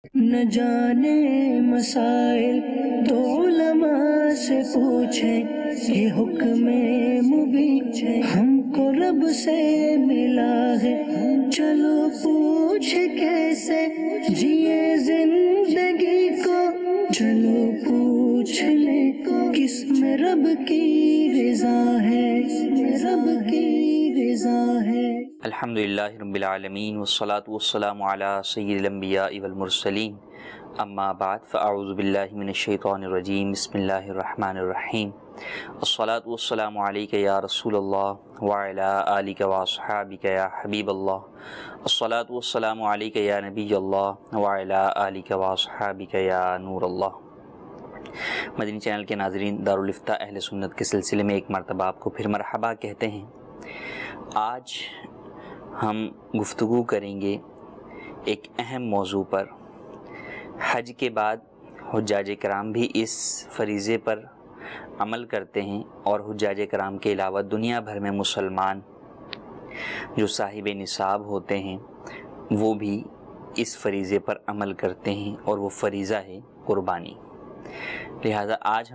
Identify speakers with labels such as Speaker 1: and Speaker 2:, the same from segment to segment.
Speaker 1: نہ جانے مسائل تو علماء سے پوچھیں، یہ حکم مبین ہم کو رب سے ملا ہے، چلو پوچھ کیسے جیے زندگی کو، چلو پوچھ لے کس میں رب کی رضا ہے، رب کی رضا ہے۔
Speaker 2: الحمدللہ رب العالمین والصلاة والسلام علی سید الانبیاء والمرسلین، اما بعد فاعوذ باللہ من الشیطان الرجیم، بسم اللہ الرحمن الرحیم، الصلاة والسلام علیک یا رسول اللہ وعلی آلک واصحابک یا حبیب اللہ، الصلاة والسلام علیک یا نبی اللہ وعلی آلک واصحابک یا نور اللہ۔ مدنی چینل کے ناظرین، دارالافتاء اہل سنت کے سلسلے میں ایک مرتبہ آپ کو پھر مرحبا کہتے ہیں۔ آج ہم گفتگو کریں گے ایک اہم موضوع پر۔ حج کے بعد حجاج کرام بھی اس فریضے پر عمل کرتے ہیں، اور حجاج کرام کے علاوہ دنیا بھر میں مسلمان جو صاحب نصاب ہوتے ہیں وہ بھی اس فریضے پر عمل کرتے ہیں، اور وہ فریضہ ہے قربانی۔ لہذا آج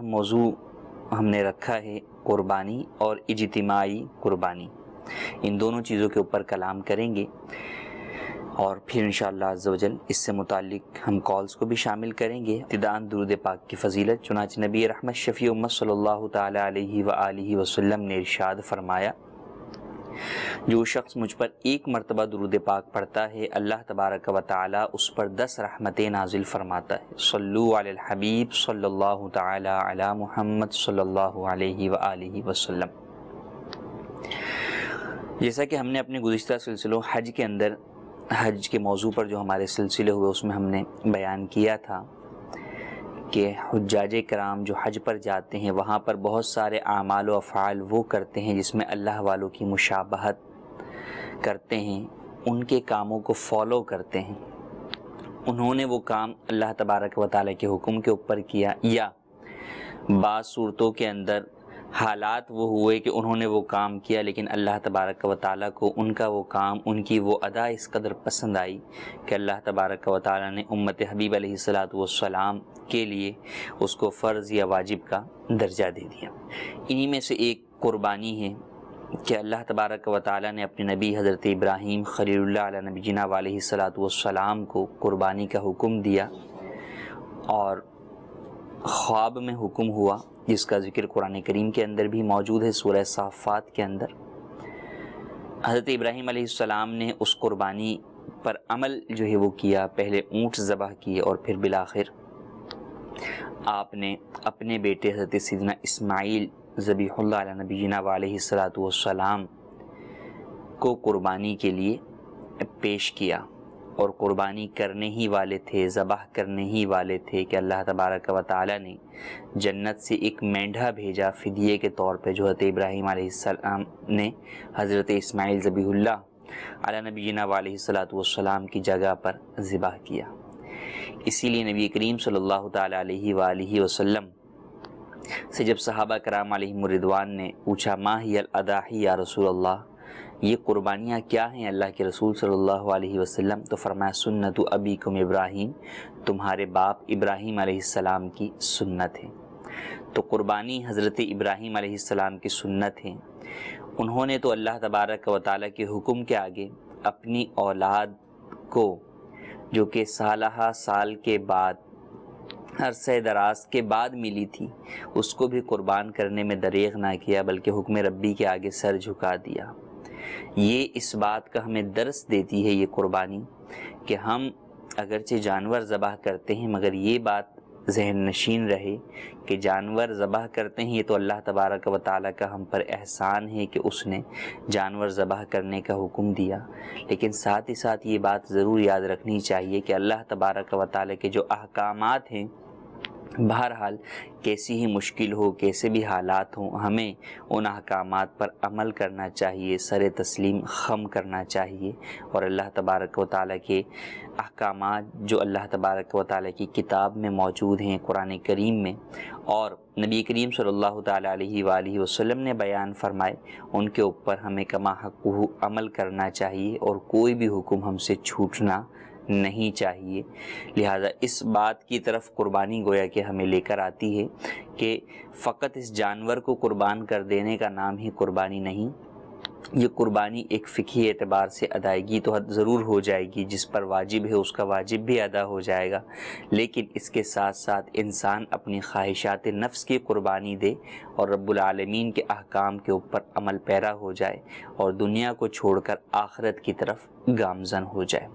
Speaker 2: ہم نے رکھا ہے قربانی اور اجتماعی قربانی۔ ان دونوں چیزوں کے اوپر کلام کریں گے، اور پھر انشاءاللہ عز و جل اس سے متعلق ہم کالز کو بھی شامل کریں گے۔ ابتداءً درود پاک کی فضیلت، چنانچہ نبی رحمت شفیع امت صلی اللہ تعالی علیہ وآلہ وسلم نے ارشاد فرمایا، جو شخص مجھ پر ایک مرتبہ درود پاک پڑھتا ہے، اللہ تبارک و تعالی اس پر 10 رحمتیں نازل فرماتا ہے۔ صلو علی الحبیب صلی اللہ تعالی علی محمد صلی اللہ علیہ وآلہ وسلم۔ جیسا کہ ہم نے اپنے گزشتہ سلسلوں حج کے اندر، حج کے موضوع پر جو ہمارے سلسلے ہوئے اس میں ہم نے بیان کیا تھا کہ حجاج کرام جو حج پر جاتے ہیں وہاں پر بہت سارے اعمال و افعال وہ کرتے ہیں جس میں اللہ والوں کی مشابہت کرتے ہیں، ان کے کاموں کو فالو کرتے ہیں۔ انہوں نے وہ کام اللہ تبارک و تعالیٰ کے حکم کے اوپر کیا، یا بعض صورتوں کے اندر حالات وہ ہوئے کہ انہوں نے وہ کام کیا لیکن اللہ تبارک و تعالیٰ کو ان کا وہ کام، ان کی وہ ادا اس قدر پسند آئی کہ اللہ تبارک و تعالیٰ نے امت حبیب علیہ الصلاۃ والسلام کے لیے اس کو فرض یا واجب کا درجہ دے دیا۔ انہی میں سے ایک قربانی ہے کہ اللہ تبارک و تعالیٰ نے اپنے نبی حضرت ابراہیم خلیل اللہ علیہ نبی جناب علیہ الصلاۃ والسلام کو قربانی کا حکم دیا، اور خواب میں حکم ہوا جس کا ذکر قرآن کریم کے اندر بھی موجود ہے، سورہ صافات کے اندر۔ حضرت ابراہیم علیہ السلام نے اس قربانی پر عمل جو ہے وہ کیا، پہلے اونٹ ذبح کیے، اور پھر بالآخر آپ نے اپنے بیٹے حضرت سیدنا اسماعیل ذبیح اللہ علیہ نبی جناب علیہ الصلاۃ والسلام کو قربانی کے لیے پیش کیا، اور قربانی کرنے ہی والے تھے، ذبح کرنے ہی والے تھے کہ اللہ تبارک و تعالیٰ نے جنت سے ایک مینڈھا بھیجا فدیے کے طور پہ، جو حضرت ابراہیم علیہ السلام نے حضرت اسماعیل ذبیح اللہ علیہ نبی جناب علیہ الصلاۃ والسلام کی جگہ پر ذبح کیا۔ اسی لیے نبی کریم صلی اللہ تعالیٰ علیہ وآلہ وسلم سے جب صحابہ کرام علیہم الرضوان نے پوچھا ما ہی الاضاحی یا رسول اللہ، یہ قربانیاں کیا ہیں اللہ کے رسول صلی اللہ علیہ وسلم، تو فرمایا سنت ابیکم ابراہیم، تمہارے باپ ابراہیم علیہ السلام کی سنت ہے۔ تو قربانی حضرت ابراہیم علیہ السلام کی سنت ہے۔ انہوں نے تو اللہ تبارک و تعالیٰ کے حکم کے آگے اپنی اولاد کو، جو کہ سالہ سال کے بعد، عرصہ دراز کے بعد ملی تھی، اس کو بھی قربان کرنے میں دریغ نہ کیا، بلکہ حکم ربی کے آگے سر جھکا دیا۔ یہ اس بات کا ہمیں درس دیتی ہے یہ قربانی کہ ہم اگرچہ جانور ذبح کرتے ہیں، مگر یہ بات ذہن نشین رہے کہ جانور ذبح کرتے ہیں یہ تو اللہ تبارک و تعالیٰ کا ہم پر احسان ہے کہ اس نے جانور ذبح کرنے کا حکم دیا، لیکن ساتھ ہی ساتھ یہ بات ضرور یاد رکھنی چاہیے کہ اللہ تبارک و تعالیٰ کے جو احکامات ہیں، بہرحال کیسی ہی مشکل ہو، کیسے بھی حالات ہوں، ہمیں ان احکامات پر عمل کرنا چاہیے، سر تسلیم خم کرنا چاہیے، اور اللہ تبارک و تعالیٰ کے احکامات جو اللہ تبارک و تعالیٰ کی کتاب میں موجود ہیں، قرآن کریم میں، اور نبی کریم صلی اللہ تعالیٰ علیہ وآلہ وسلم نے بیان فرمائے، ان کے اوپر ہمیں کما حق عمل کرنا چاہیے، اور کوئی بھی حکم ہم سے چھوٹنا نہیں چاہیے۔ لہٰذا اس بات کی طرف قربانی گویا کہ ہمیں لے کر آتی ہے کہ فقط اس جانور کو قربان کر دینے کا نام ہی قربانی نہیں، یہ قربانی ایک فقہی اعتبار سے ادائیگی تو ضرور ہو جائے گی، جس پر واجب ہے اس کا واجب بھی ادا ہو جائے گا، لیکن اس کے ساتھ ساتھ انسان اپنی خواہشات نفس کی قربانی دے اور رب العالمین کے احکام کے اوپر عمل پیرا ہو جائے اور دنیا کو چھوڑ کر آخرت کی طرف گامزن ہو جائے۔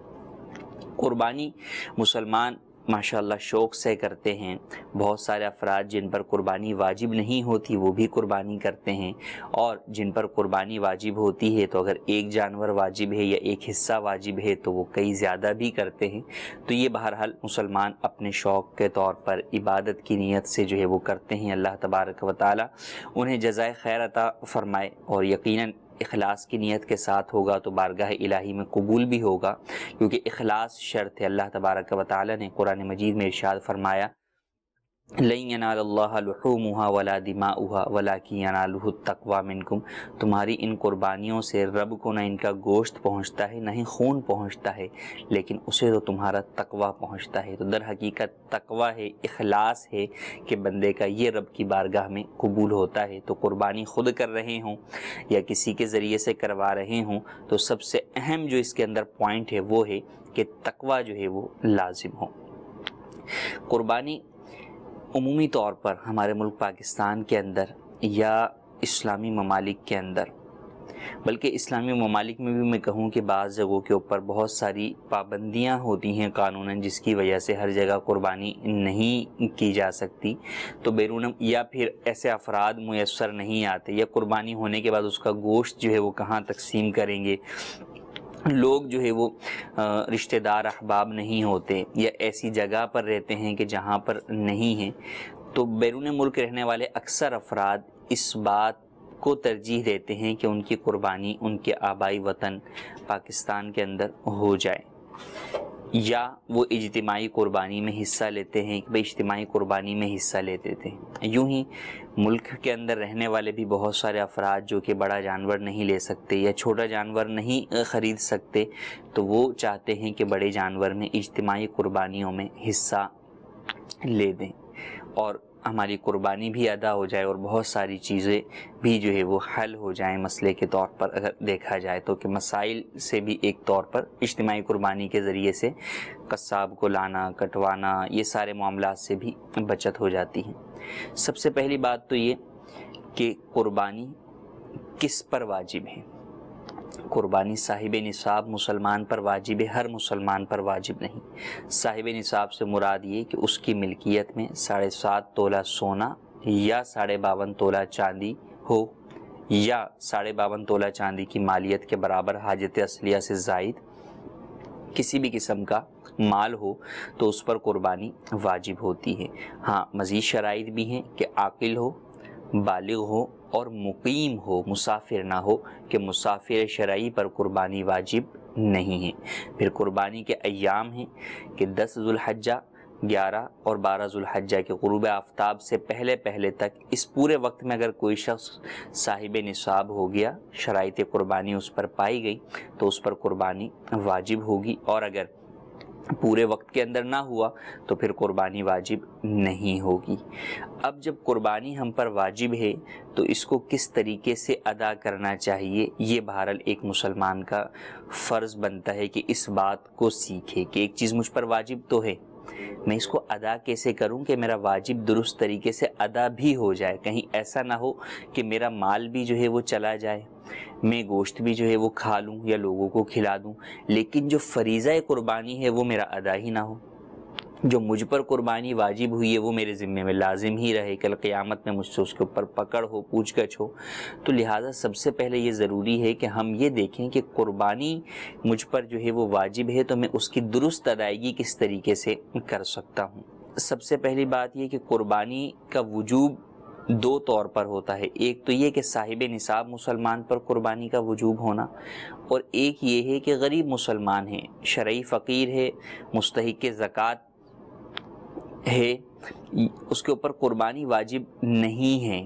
Speaker 2: قربانی مسلمان ماشاءاللہ شوق سے کرتے ہیں، بہت سارے افراد جن پر قربانی واجب نہیں ہوتی وہ بھی قربانی کرتے ہیں، اور جن پر قربانی واجب ہوتی ہے تو اگر ایک جانور واجب ہے یا ایک حصہ واجب ہے تو وہ کئی زیادہ بھی کرتے ہیں۔ تو یہ بہرحال مسلمان اپنے شوق کے طور پر عبادت کی نیت سے جو ہے وہ کرتے ہیں۔ اللہ تبارک و تعالی انہیں جزائے خیر عطا فرمائے، اور یقیناً اخلاص کی نیت کے ساتھ ہوگا تو بارگاہ الہی میں قبول بھی ہوگا، کیونکہ اخلاص شرط ہے۔ اللہ تبارک و تعالی نے قرآن مجید میں ارشاد فرمایا لَن يَنَالَ اللَّهَ لُحُومُهَا وَلَا دِمَاؤُهَا وَلَكِنْ يَنَالُهُ التَّقْوَى مِنْكُمْ، تمہاری ان قربانیوں سے رب کو نہ ان کا گوشت پہنچتا ہے نہ ہی خون پہنچتا ہے، لیکن اسے تو تمہارا تقوی پہنچتا ہے۔ تو در حقیقت تقوی ہے، اخلاص ہے کہ بندے کا یہ رب کی بارگاہ میں قبول ہوتا ہے۔ تو قربانی خود کر رہے ہوں یا کسی کے ذریعے سے کروا رہے ہوں تو سب سے اہم جو اس کے اندر پوائنٹ ہے وہ ہے کہ تقوی جو ہے وہ لازم ہو۔ قربانی عمومی طور پر ہمارے ملک پاکستان کے اندر یا اسلامی ممالک کے اندر، بلکہ اسلامی ممالک میں بھی میں کہوں کہ بعض جگہوں کے اوپر بہت ساری پابندیاں ہوتی ہیں قانوناً، جس کی وجہ سے ہر جگہ قربانی نہیں کی جا سکتی، تو بیرون یا پھر ایسے افراد میسر نہیں آتے، یا قربانی ہونے کے بعد اس کا گوشت جو ہے وہ کہاں تقسیم کریں گے، لوگ جو ہے وہ رشتہ دار احباب نہیں ہوتے، یا ایسی جگہ پر رہتے ہیں کہ جہاں پر نہیں ہیں، تو بیرون ملک رہنے والے اکثر افراد اس بات کو ترجیح دیتے ہیں کہ ان کی قربانی ان کے آبائی وطن پاکستان کے اندر ہو جائے، یا وہ اجتماعی قربانی میں حصہ لیتے ہیں کہ بھئی اجتماعی قربانی میں حصہ لیتے تھے۔ یوں ہی ملک کے اندر رہنے والے بھی بہت سارے افراد جو کہ بڑا جانور نہیں لے سکتے یا چھوٹا جانور نہیں خرید سکتے، تو وہ چاہتے ہیں کہ بڑے جانور میں اجتماعی قربانیوں میں حصہ لے دیں اور ہماری قربانی بھی ادا ہو جائے اور بہت ساری چیزیں بھی جو ہے وہ حل ہو جائیں۔ مسئلے کے طور پر اگر دیکھا جائے تو کہ مسائل سے بھی ایک طور پر اجتماعی قربانی کے ذریعے سے قصاب کو لانا کٹوانا یہ سارے معاملات سے بھی بچت ہو جاتی ہے۔ سب سے پہلی بات تو یہ کہ قربانی کس پر واجب ہے۔ قربانی صاحب نصاب مسلمان پر واجب ہے، ہر مسلمان پر واجب نہیں۔ صاحب نصاب سے مراد یہ کہ اس کی ملکیت میں 7.5 تولہ سونا یا 52.5 تولہ چاندی ہو، یا 52.5 تولہ چاندی کی مالیت کے برابر حاجت اصلیہ سے زائد کسی بھی قسم کا مال ہو تو اس پر قربانی واجب ہوتی ہے۔ ہاں مزید شرائط بھی ہیں کہ عاقل ہو، بالغ ہو اور مقیم ہو، مسافر نہ ہو، کہ مسافر شرعی پر قربانی واجب نہیں ہے۔ پھر قربانی کے ایام ہیں کہ 10 ذو الحجہ، 11 اور 12 ذو الحجہ کے غروب آفتاب سے پہلے تک اس پورے وقت میں اگر کوئی شخص صاحب نصاب ہو گیا، شرائط قربانی اس پر پائی گئی تو اس پر قربانی واجب ہوگی، اور اگر پورے وقت کے اندر نہ ہوا تو پھر قربانی واجب نہیں ہوگی۔ اب جب قربانی ہم پر واجب ہے تو اس کو کس طریقے سے ادا کرنا چاہیے، یہ بہرحال ایک مسلمان کا فرض بنتا ہے کہ اس بات کو سیکھے کہ ایک چیز مجھ پر واجب تو ہے، میں اس کو ادا کیسے کروں کہ میرا واجب درست طریقے سے ادا بھی ہو جائے۔ کہیں ایسا نہ ہو کہ میرا مال بھی جو ہے وہ چلا جائے، میں گوشت بھی جو ہے وہ کھا لوں یا لوگوں کو کھلا دوں، لیکن جو فریضہ قربانی ہے وہ میرا ادا ہی نہ ہو۔ جو مجھ پر قربانی واجب ہوئی ہے وہ میرے ذمے میں لازم ہی رہے، کل قیامت میں مجھ سے اس کے اوپر پکڑ ہو، پوچھ گچھ ہو۔ تو لہٰذا سب سے پہلے یہ ضروری ہے کہ ہم یہ دیکھیں کہ قربانی مجھ پر جو ہے وہ واجب ہے تو میں اس کی درست ادائیگی کس طریقے سے کر سکتا ہوں۔ سب سے پہلی بات یہ کہ قربانی کا وجوب 2 طور پر ہوتا ہے۔ ایک تو یہ کہ صاحب نصاب مسلمان پر قربانی کا وجوب ہونا، اور ایک یہ ہے کہ غریب مسلمان ہے، شرعی فقیر ہے، مستحق زکوٰۃ ہے، اس کے اوپر قربانی واجب نہیں ہے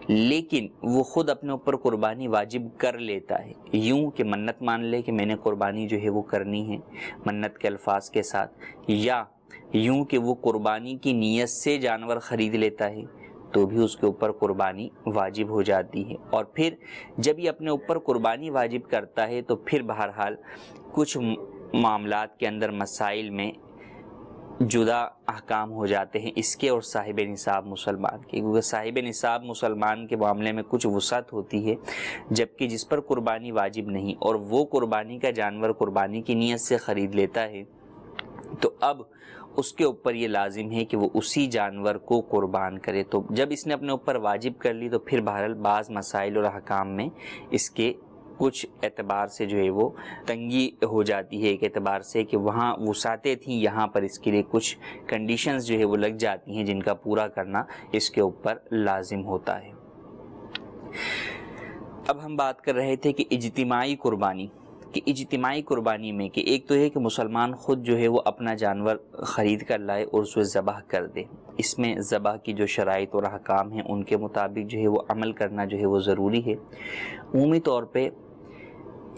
Speaker 2: لیکن وہ خود اپنے اوپر قربانی واجب کر لیتا ہے، یوں کہ منت مان لے کہ میں نے قربانی جو ہے وہ کرنی ہے منت کے الفاظ کے ساتھ، یا یوں کہ وہ قربانی کی نیت سے جانور خرید لیتا ہے تو بھی اس کے اوپر قربانی واجب ہو جاتی ہے۔ اور پھر جب یہ اپنے اوپر قربانی واجب کرتا ہے تو پھر بہرحال کچھ معاملات کے اندر مسائل میں جدا احکام ہو جاتے ہیں اس کے اور صاحب نصاب مسلمان کے، کیونکہ صاحب نصاب مسلمان کے معاملے میں کچھ وسعت ہوتی ہے، جبکہ جس پر قربانی واجب نہیں اور وہ قربانی کا جانور قربانی کی نیت سے خرید لیتا ہے تو اب اس کے اوپر یہ لازم ہے کہ وہ اسی جانور کو قربان کرے۔ تو جب اس نے اپنے اوپر واجب کر لی تو پھر بہرحال بعض مسائل اور احکام میں اس کے کچھ اعتبار سے جو ہے وہ تنگی ہو جاتی ہے، ایک اعتبار سے کہ وہاں وسعتیں تھیں، یہاں پر اس کے لیے کچھ کنڈیشنز جو ہے وہ لگ جاتی ہیں جن کا پورا کرنا اس کے اوپر لازم ہوتا ہے۔ اب ہم بات کر رہے تھے کہ اجتماعی قربانی، کہ اجتماعی قربانی میں کہ ایک تو ہے کہ مسلمان خود جو ہے وہ اپنا جانور خرید کر لائے اور اسے ذبح کر دے، اس میں ذبح کی جو شرائط اور احکام ہیں ان کے مطابق جو ہے وہ عمل کرنا جو ہے وہ ضروری ہے۔ عمومی طور پہ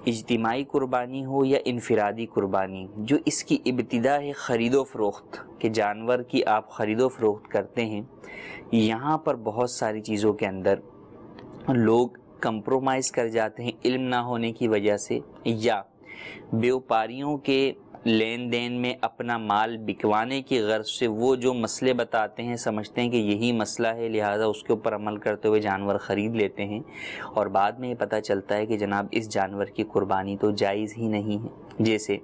Speaker 2: اجتماعی قربانی ہو یا انفرادی قربانی، جو اس کی ابتدا ہے خرید و فروخت، کہ جانور کی آپ خرید و فروخت کرتے ہیں، یہاں پر بہت ساری چیزوں کے اندر لوگ کمپرومائز کر جاتے ہیں علم نہ ہونے کی وجہ سے، یا بیوپاریوں کے لین دین میں اپنا مال بکوانے کی غرض سے وہ جو مسئلے بتاتے ہیں سمجھتے ہیں کہ یہی مسئلہ ہے، لہٰذا اس کے اوپر عمل کرتے ہوئے جانور خرید لیتے ہیں، اور بعد میں یہ پتہ چلتا ہے کہ جناب اس جانور کی قربانی تو جائز ہی نہیں ہے۔ جیسے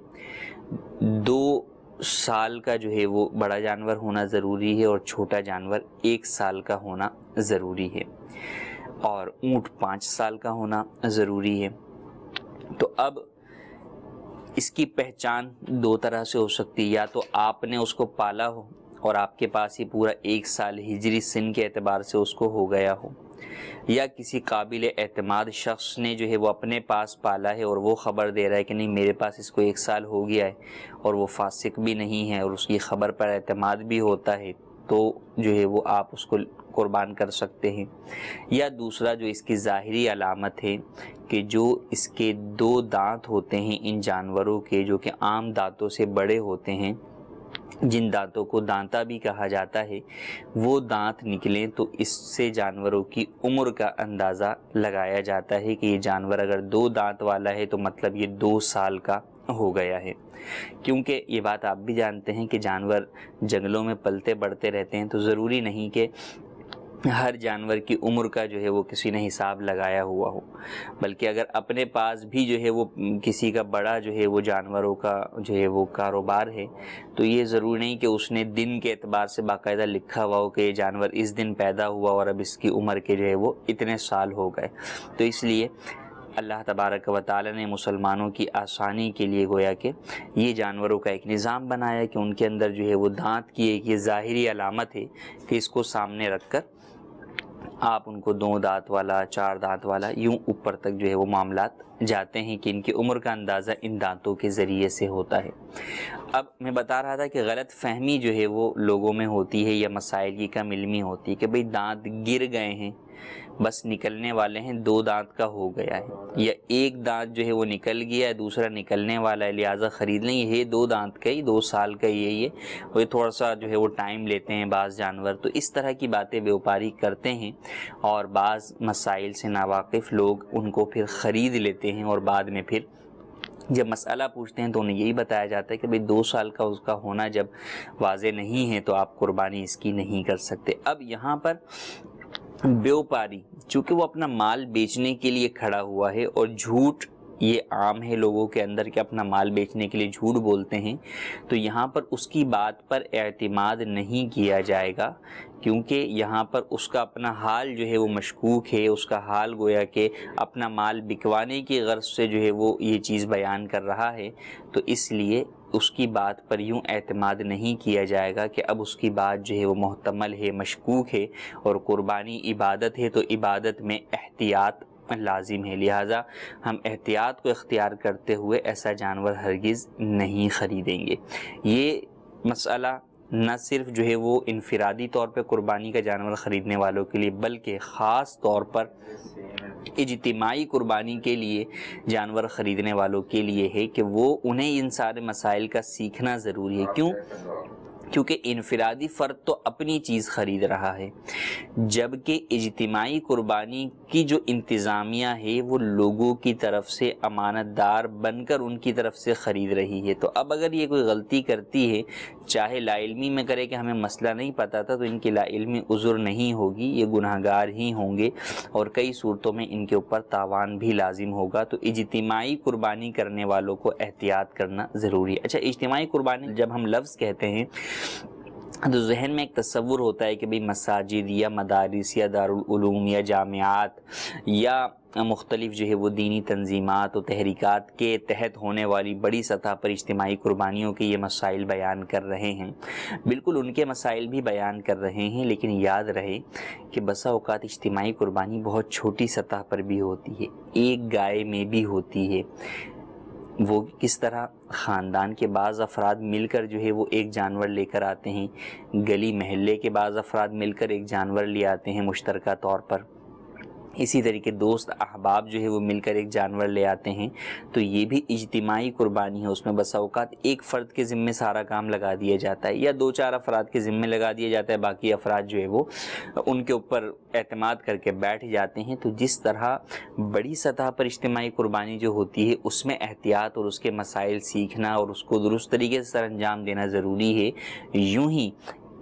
Speaker 2: 2 سال کا جو ہے وہ بڑا جانور ہونا ضروری ہے اور چھوٹا جانور 1 سال کا ہونا ضروری ہے، اور اونٹ 5 سال کا ہونا ضروری ہے۔ تو اب اس کی پہچان 2 طرح سے ہو سکتی ہے، یا تو آپ نے اس کو پالا ہو اور آپ کے پاس ہی پورا 1 سال ہجری سن کے اعتبار سے اس کو ہو گیا ہو، یا کسی قابل اعتماد شخص نے جو ہے وہ اپنے پاس پالا ہے اور وہ خبر دے رہا ہے کہ نہیں میرے پاس اس کو 1 سال ہو گیا ہے، اور وہ فاسق بھی نہیں ہے اور اس کی خبر پر اعتماد بھی ہوتا ہے، تو جو ہے وہ آپ اس کو قربان کر سکتے ہیں۔ یا دوسرا جو اس کی ظاہری علامت ہے کہ جو اس کے 2 دانت ہوتے ہیں ان جانوروں کے، جو کہ عام دانتوں سے بڑے ہوتے ہیں، جن دانتوں کو دانتا بھی کہا جاتا ہے، وہ دانت نکلیں تو اس سے جانوروں کی عمر کا اندازہ لگایا جاتا ہے کہ یہ جانور اگر 2 دانت والا ہے تو مطلب یہ 2 سال کا ہو گیا ہے۔ کیونکہ یہ بات آپ بھی جانتے ہیں کہ جانور جنگلوں میں پلتے بڑھتے رہتے ہیں، تو ضروری نہیں کہ ہر جانور کی عمر کا جو ہے وہ کسی نے حساب لگایا ہوا ہو، بلکہ اگر اپنے پاس بھی جو ہے وہ کسی کا بڑا جو ہے وہ جانوروں کا جو ہے وہ کاروبار ہے، تو یہ ضروری نہیں کہ اس نے دن کے اعتبار سے باقاعدہ لکھا ہوا ہو کہ یہ جانور اس دن پیدا ہوا اور اب اس کی عمر کے جو ہے وہ اتنے سال ہو گئے۔ تو اس لیے اللہ تبارک و تعالی نے مسلمانوں کی آسانی کے لیے گویا کہ یہ جانوروں کا ایک نظام بنایا کہ ان کے اندر جو ہے وہ دانت کی ایک یہ ظاہری علامت ہے کہ اس کو سامنے رکھ کر آپ ان کو 2 دانت والا، 4 دانت والا، یوں اوپر تک جو ہے وہ معاملات جاتے ہیں کہ ان کی عمر کا اندازہ ان دانتوں کے ذریعے سے ہوتا ہے۔ اب میں بتا رہا تھا کہ غلط فہمی جو ہے وہ لوگوں میں ہوتی ہے یا مسائل کی کم علمی ہوتی ہے کہ بھئی دانت گر گئے ہیں، بس نکلنے والے ہیں، 2 دانت کا ہو گیا ہے، یا 1 دانت جو ہے وہ نکل گیا ہے، دوسرا نکلنے والا ہے، لہٰذا خرید لیں، یہ 2 دانت کا ہی 2 سال کا یہ اور یہ تھوڑا سا جو ہے وہ ٹائم لیتے ہیں بعض جانور۔ تو اس طرح کی باتیں بیوپاری کرتے ہیں اور بعض مسائل سے ناواقف لوگ ان کو پھر خرید لیتے ہیں، اور بعد میں پھر جب مسئلہ پوچھتے ہیں تو انہیں یہی بتایا جاتا ہے کہ بھئی 2 سال کا اس کا ہونا جب واضح نہیں ہے تو آپ قربانی اس کی نہیں کر سکتے۔ اب یہاں پر بیوپاری چونکہ وہ اپنا مال بیچنے کے لیے کھڑا ہوا ہے، اور جھوٹ یہ عام ہے لوگوں کے اندر کہ اپنا مال بیچنے کے لیے جھوٹ بولتے ہیں، تو یہاں پر اس کی بات پر اعتماد نہیں کیا جائے گا، کیونکہ یہاں پر اس کا اپنا حال جو ہے وہ مشکوک ہے، اس کا حال گویا کہ اپنا مال بکوانے کی غرض سے جو ہے وہ یہ چیز بیان کر رہا ہے، تو اس لیے اس کی بات پر یوں اعتماد نہیں کیا جائے گا کہ اب اس کی بات جو ہے وہ محتمل ہے، مشکوک ہے، اور قربانی عبادت ہے تو عبادت میں احتیاط لازم ہے، لہٰذا ہم احتیاط کو اختیار کرتے ہوئے ایسا جانور ہرگز نہیں خریدیں گے۔ یہ مسئلہ نہ صرف جو ہے وہ انفرادی طور پہ قربانی کا جانور خریدنے والوں کے لیے بلکہ خاص طور پر اجتماعی قربانی کے لیے جانور خریدنے والوں کے لیے ہے کہ وہ انہیں ان سارے مسائل کا سیکھنا ضروری ہے۔ کیوں؟ کیونکہ انفرادی فرد تو اپنی چیز خرید رہا ہے، جبکہ اجتماعی قربانی کی جو انتظامیہ ہے وہ لوگوں کی طرف سے امانت دار بن کر ان کی طرف سے خرید رہی ہے۔ تو اب اگر یہ کوئی غلطی کرتی ہے، چاہے لا علمی میں کرے کہ ہمیں مسئلہ نہیں پتہ تھا، تو ان کی لا علمی عذر نہیں ہوگی، یہ گناہگار ہی ہوں گے اور کئی صورتوں میں ان کے اوپر تاوان بھی لازم ہوگا۔ تو اجتماعی قربانی کرنے والوں کو احتیاط کرنا ضروری ہے۔ اچھا، اجتماعی قربانی جب ہم لفظ کہتے ہیں تو ذہن میں ایک تصور ہوتا ہے کہ بھئی مساجد یا مدارس یا دارالعلوم یا جامعات یا مختلف جو ہے وہ دینی تنظیمات و تحریکات کے تحت ہونے والی بڑی سطح پر اجتماعی قربانیوں کے یہ مسائل بیان کر رہے ہیں۔ بالکل ان کے مسائل بھی بیان کر رہے ہیں، لیکن یاد رہے کہ بسا اوقات اجتماعی قربانی بہت چھوٹی سطح پر بھی ہوتی ہے، ایک گائے میں بھی ہوتی ہے۔ وہ کس طرح؟ خاندان کے بعض افراد مل کر جو ہے وہ ایک جانور لے کر آتے ہیں، گلی محلے کے بعض افراد مل کر ایک جانور لے آتے ہیں مشترکہ طور پر، اسی طریقے دوست احباب جو ہے وہ مل کر ایک جانور لے آتے ہیں، تو یہ بھی اجتماعی قربانی ہے۔ اس میں بسا اوقات ایک فرد کے ذمے سارا کام لگا دیا جاتا ہے یا دو چار افراد کے ذمے لگا دیا جاتا ہے، باقی افراد جو ہے وہ ان کے اوپر اعتماد کر کے بیٹھ جاتے ہیں۔ تو جس طرح بڑی سطح پر اجتماعی قربانی جو ہوتی ہے اس میں احتیاط اور اس کے مسائل سیکھنا اور اس کو درست طریقے سے سر انجام دینا ضروری ہے، یوں ہی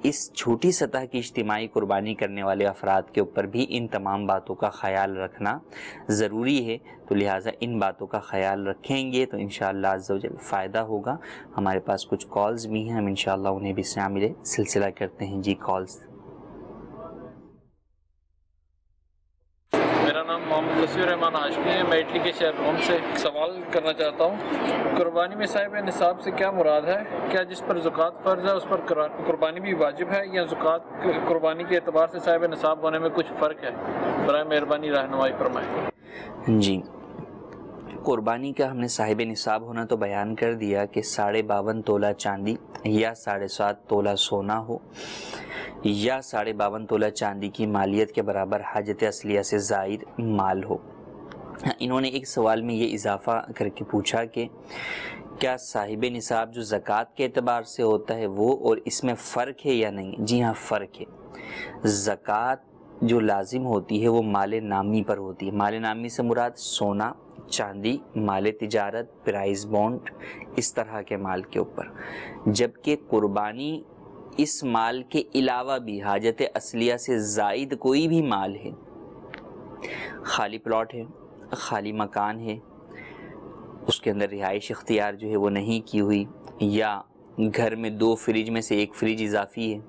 Speaker 2: اس چھوٹی سطح کی اجتماعی قربانی کرنے والے افراد کے اوپر بھی ان تمام باتوں کا خیال رکھنا ضروری ہے۔ تو لہٰذا ان باتوں کا خیال رکھیں گے تو انشاءاللہ عز و جل فائدہ ہوگا۔ ہمارے پاس کچھ کالز بھی ہیں، ہم انشاءاللہ انہیں بھی شامل سلسلہ کرتے ہیں۔ جی کالز۔
Speaker 3: میرا نام محمد تصویر رحمان ہاشمی ہے، میں اٹلی کے شہر روم سے ایک سوال کرنا چاہتا ہوں۔ قربانی میں صاحب نصاب سے کیا مراد ہے؟ کیا جس پر زکوٰۃ فرض ہے اس پر قربانی بھی واجب ہے، یا زکوٰۃ قربانی کے اعتبار سے صاحب نصاب ہونے میں کچھ فرق ہے؟ برائے مہربانی رہنمائی فرمائیں۔
Speaker 2: جی، قربانی کا ہم نے صاحب نصاب ہونا تو بیان کر دیا کہ 52.5 تولہ چاندی یا 7.5 تولہ سونا ہو یا 52.5 تولہ چاندی کی مالیت کے برابر حاجت اصلیہ سے زائد مال ہو۔ انہوں نے ایک سوال میں یہ اضافہ کر کے پوچھا کہ کیا صاحب نصاب جو زکوٰۃ کے اعتبار سے ہوتا ہے وہ اور اس میں فرق ہے یا نہیں؟ جی ہاں، فرق ہے۔ زکوٰۃ جو لازم ہوتی ہے وہ مال نامی پر ہوتی ہے۔ مال نامی سے مراد سونا، چاندی، مال تجارت، پرائز بونڈ، اس طرح کے مال کے اوپر، جبکہ قربانی اس مال کے علاوہ بھی حاجت اصلیہ سے زائد کوئی بھی مال ہے، خالی پلاٹ ہے، خالی مکان ہے، اس کے اندر رہائش اختیار جو ہے وہ نہیں کی ہوئی، یا گھر میں 2 فریج میں سے 1 فریج اضافی ہے،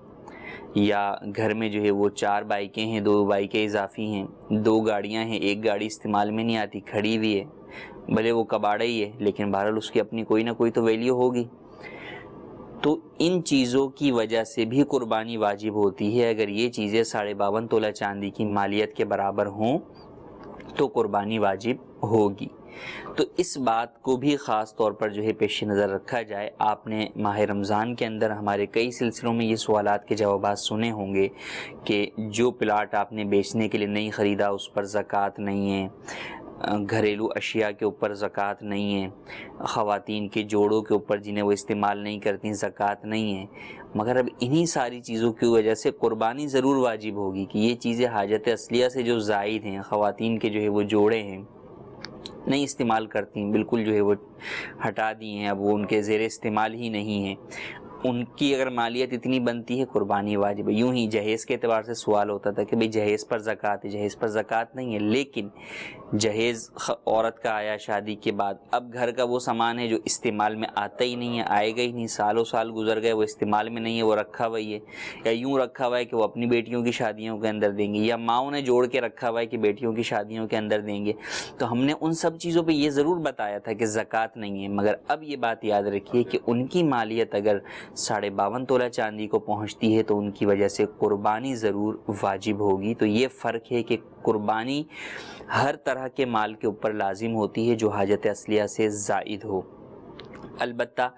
Speaker 2: یا گھر میں جو ہے وہ 4 بائکیں ہیں، 2 بائکیں اضافی ہیں، 2 گاڑیاں ہیں، 1 گاڑی استعمال میں نہیں آتی، کھڑی ہوئی ہے، بھلے وہ کباڑا ہی ہے لیکن بہرحال اس کی اپنی کوئی نہ کوئی تو ویلیو ہوگی۔ تو ان چیزوں کی وجہ سے بھی قربانی واجب ہوتی ہے۔ اگر یہ چیزیں 52.5 تولہ چاندی کی مالیت کے برابر ہوں تو قربانی واجب ہوگی۔ تو اس بات کو بھی خاص طور پر جو ہے پیش نظر رکھا جائے۔ آپ نے ماہ رمضان کے اندر ہمارے کئی سلسلوں میں یہ سوالات کے جوابات سنے ہوں گے کہ جو پلاٹ آپ نے بیچنے کے لیے نہیں خریدا اس پر زکوٰۃ نہیں ہے، گھریلو اشیاء کے اوپر زکوٰۃ نہیں ہے، خواتین کے جوڑوں کے اوپر جنہیں وہ استعمال نہیں کرتی زکوٰۃ نہیں ہے، مگر اب انہی ساری چیزوں کی وجہ سے قربانی ضرور واجب ہوگی کہ یہ چیزیں حاجت اصلیہ سے جو زائد ہیں، خواتین کے جو ہے وہ جوڑے ہیں نہیں استعمال کرتی ہیں، بالکل جو ہے وہ ہٹا دی ہیں، اب وہ ان کے زیر استعمال ہی نہیں ہیں، ان کی اگر مالیت اتنی بنتی ہے قربانی واجب ہے۔ یوں ہی جہیز کے اعتبار سے سوال ہوتا تھا کہ بھئی جہیز پر زکوٰۃ ہے، جہیز پر زکوٰۃ نہیں ہے، لیکن جہیز عورت کا آیا شادی کے بعد، اب گھر کا وہ سامان ہے جو استعمال میں آتا ہی نہیں ہے، آئے گا ہی نہیں، سالوں سال گزر گئے وہ استعمال میں نہیں ہے، وہ رکھا ہوا ہی ہے، یا یوں رکھا ہوا ہے کہ وہ اپنی بیٹیوں کی شادیوں کے اندر دیں گے، یا ماؤں نے جوڑ کے رکھا ہوا ہے کہ بیٹیوں کی شادیوں کے اندر دیں گے، تو ہم نے ان سب چیزوں پہ یہ ضرور بتایا تھا کہ زکوٰۃ نہیں ہے، مگر اب یہ بات یاد رکھیے کہ ان کی مالیت اگر 52.5 تولہ چاندی کو پہنچتی ہے تو ان کی وجہ سے قربانی ضرور واجب ہوگی۔ تو یہ فرق ہے کہ قربانی ہر طرح کے مال کے اوپر لازم ہوتی ہے جو حاجت اصلیہ سے زائد ہو، البتہ